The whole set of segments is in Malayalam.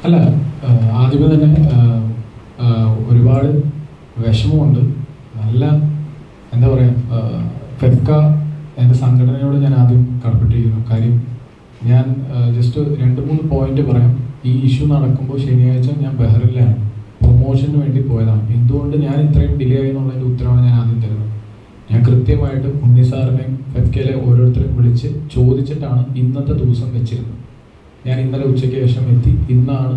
അല്ല, ആദ്യമേ തന്നെ ഒരുപാട് വിഷമമുണ്ട്. നല്ല എന്താ പറയുക, ഫെഫ്ക എൻ്റെ സംഘടനയോട് ഞാൻ ആദ്യം കടപ്പെട്ടിരിക്കുന്നു. കാര്യം ഞാൻ ജസ്റ്റ് 2-3 പോയിന്റ് പറയാം. ഈ ഇഷ്യൂ നടക്കുമ്പോൾ ശനിയാഴ്ച ഞാൻ ബഹ്റിനിലാണ്, പ്രൊമോഷന് വേണ്ടി പോയതാണ്. എന്തുകൊണ്ട് ഞാൻ ഇത്രയും ഡിലേ ആയി എന്നുള്ളതിൻ്റെ ഉത്തരവാണ് ഞാൻ ആദ്യം തരുന്നത്. ഞാൻ കൃത്യമായിട്ട് ഉണ്ണി സാറിനെയും ഫെഫ്കയിലെ ഓരോരുത്തരെയും വിളിച്ച് ചോദിച്ചിട്ടാണ് ഇന്നത്തെ ദിവസം വെച്ചിരുന്നത്. ഞാൻ ഇന്നലെ ഉച്ചയ്ക്ക് ശേഷം എത്തി. ഇന്നാണ്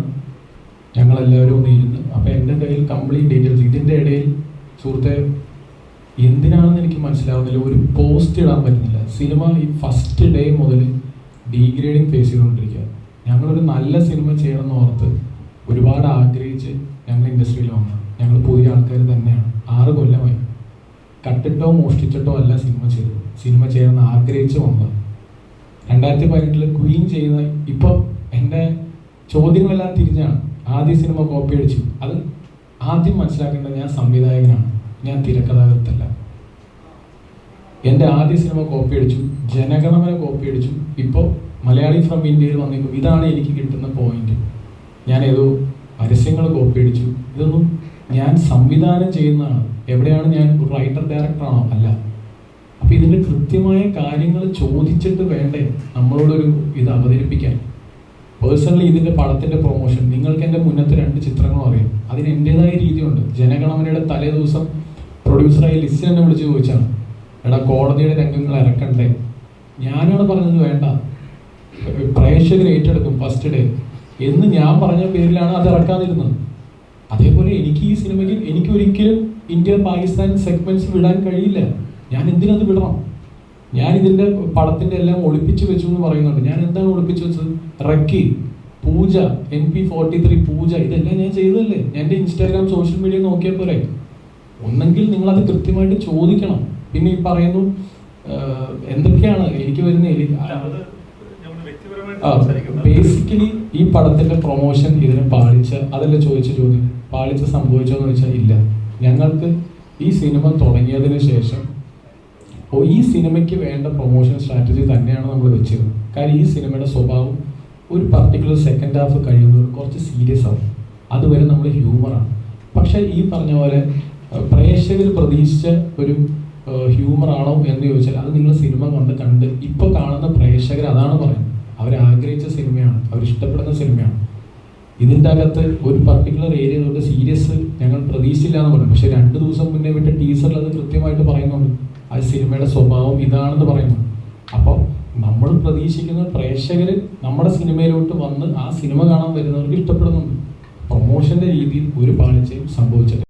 ഞങ്ങളെല്ലാവരും ഒന്ന് ഇരുന്ന്. അപ്പോൾ എൻ്റെ കയ്യിൽ കംപ്ലീറ്റ് ഡീറ്റെയിൽസ്. ഇതിൻ്റെ ഇടയിൽ സുഹൃത്തെ എന്തിനാണെന്ന് എനിക്ക് മനസ്സിലാവുന്നില്ല, ഒരു പോസ്റ്റ് ഇടാൻ പറ്റുന്നില്ല. സിനിമ ഈ ഫസ്റ്റ് ഡേ മുതൽ ഡീഗ്രേഡിങ് ഫേസ് ചെയ്തുകൊണ്ടിരിക്കുക. ഞങ്ങളൊരു നല്ല സിനിമ ചെയ്യണമെന്ന് ഓർത്ത് ഒരുപാട് ആഗ്രഹിച്ച് ഞങ്ങൾ ഇൻഡസ്ട്രിയിൽ വന്നത്. ഞങ്ങൾ പുതിയ ആൾക്കാർ തന്നെയാണ്. 6 കൊല്ലമായി കട്ടിട്ടോ മോഷ്ടിച്ചിട്ടോ അല്ല സിനിമ ചെയ്തത്. സിനിമ ചെയ്യണമെന്ന് ആഗ്രഹിച്ച് വന്നത്. 2018 ക്വീൻ ചെയ്യുന്ന ഇപ്പോൾ എൻ്റെ ചോദ്യങ്ങളെല്ലാം തിരിഞ്ഞാണ്. ആദ്യ സിനിമ കോപ്പി അടിച്ചു. അത് ആദ്യം മനസ്സിലാക്കേണ്ടത് ഞാൻ സംവിധായകനാണ്, ഞാൻ തിരക്കഥാകൃത്തല്ല. എൻ്റെ ആദ്യ സിനിമ കോപ്പി അടിച്ചു, ജനഗണമന കോപ്പി അടിച്ചു. ഇപ്പോൾ മലയാളി ഫ്രം ഇന്ത്യയിൽ വന്നിരിക്കും. ഇതാണ് എനിക്ക് കിട്ടുന്ന പോയിന്റ്. ഞാൻ ഏതോ പരസ്യങ്ങൾ കോപ്പി അടിച്ചു. ഇതൊന്നും ഞാൻ സംവിധാനം ചെയ്യുന്നതാണ്. എവിടെയാണ് ഞാൻ റൈറ്റർ ഡയറക്ടറാണോ? അല്ല. അപ്പം ഇതിൻ്റെ കൃത്യമായ കാര്യങ്ങൾ ചോദിച്ചിട്ട് വേണ്ടേ നമ്മളോടൊരു ഇത് അവതരിപ്പിക്കാൻ. പേഴ്സണലി ഇതിൻ്റെ പടത്തിൻ്റെ പ്രൊമോഷൻ നിങ്ങൾക്ക് എൻ്റെ മുന്നത്തെ 2 ചിത്രങ്ങളും അറിയാം. അതിന് എൻ്റെതായ രീതിയുണ്ട്. ജനഗണമനയുടെ തലേ ദിവസം പ്രൊഡ്യൂസറായി ലിസ്റ്റ് എന്നെ വിളിച്ച് ചോദിച്ചാണ്, എടാ കോടതിയുടെ രംഗങ്ങൾ ഇറക്കണ്ടേ? ഞാനാണ് പറഞ്ഞത് വേണ്ട, പ്രേക്ഷകർ ഏറ്റെടുക്കും ഫസ്റ്റ് ഡേ എന്ന് ഞാൻ പറഞ്ഞ പേരിലാണ് അത് ഇറക്കാതിരുന്നത്. അതേപോലെ എനിക്ക് ഈ സിനിമയ്ക്ക് എനിക്ക് ഒരിക്കലും ഇന്ത്യ പാകിസ്ഥാൻ സെഗ്മെന്റ്സ് വിടാൻ കഴിയില്ല. ഞാൻ എന്തിനത് വിടണം? ഞാൻ ഇതിൻ്റെ പടത്തിൻ്റെ എല്ലാം ഒളിപ്പിച്ച് വെച്ചു എന്ന് പറയുന്നുണ്ട്. ഞാൻ എന്താണ് ഒളിപ്പിച്ച് വെച്ചത്? റക്കി, പൂജ, MP43 പൂജ, ഇതെല്ലാം ഞാൻ ചെയ്തതല്ലേ. ഞാൻ എൻ്റെ ഇൻസ്റ്റാഗ്രാം സോഷ്യൽ മീഡിയ നോക്കിയാൽ പോരെ. ഒന്നെങ്കിൽ നിങ്ങളത് കൃത്യമായിട്ട് ചോദിക്കണം. പിന്നെ ഈ പറയുന്നു എന്തൊക്കെയാണ് എനിക്ക് വരുന്ന ബേസിക്കലി ഈ പടത്തിന്റെ പ്രൊമോഷൻ ഇതിന് പാളിച്ച, അതല്ല ചോദിച്ച ചോദ്യം. പാളിച്ച സംഭവിച്ചോന്ന് വെച്ചാൽ ഇല്ല. ഞങ്ങൾക്ക് ഈ സിനിമ തുടങ്ങിയതിന് ശേഷം ഈ സിനിമയ്ക്ക് വേണ്ട പ്രൊമോഷൻ സ്ട്രാറ്റജി തന്നെയാണ് നമ്മൾ വെച്ചിരുന്നത്. കാര്യം ഈ സിനിമയുടെ സ്വഭാവം ഒരു പർട്ടിക്കുലർ സെക്കൻഡ് ഹാഫ് കഴിയുമ്പോൾ കുറച്ച് സീരിയസ് ആവും. അതുവരെ നമ്മൾ ഹ്യൂമറാണ്. പക്ഷേ ഈ പറഞ്ഞ പോലെ പ്രേക്ഷകർ പ്രതീക്ഷിച്ച ഒരു ഹ്യൂമറാണോ എന്ന് ചോദിച്ചാൽ അത് നിങ്ങൾ സിനിമ കണ്ട് ഇപ്പോൾ കാണുന്ന പ്രേക്ഷകർ അതാണ് പറയുന്നത്. അവരാഗ്രഹിച്ച സിനിമയാണ്, അവരിഷ്ടപ്പെടുന്ന സിനിമയാണ്. ഇതിൻ്റെ അകത്ത് ഒരു പർട്ടിക്കുലർ ഏരിയ തൊട്ട് സീരിയസ് ഞങ്ങൾ പ്രതീക്ഷിച്ചില്ല എന്ന് പറയും. പക്ഷെ 2 ദിവസം മുന്നേ വിട്ട ടീസറിൽ അത് കൃത്യമായിട്ട് പറയുന്നുണ്ട്. ആ സിനിമയുടെ സ്വഭാവം ഇതാണെന്ന് പറയുന്നു. അപ്പോൾ നമ്മൾ പ്രതീക്ഷിക്കുന്ന പ്രേക്ഷകർ നമ്മുടെ സിനിമയിലോട്ട് വന്ന് ആ സിനിമ കാണാൻ വരുന്നവർക്ക് ഇഷ്ടപ്പെടുന്നുണ്ട്. പ്രൊമോഷൻ്റെ രീതിയിൽ ഒരു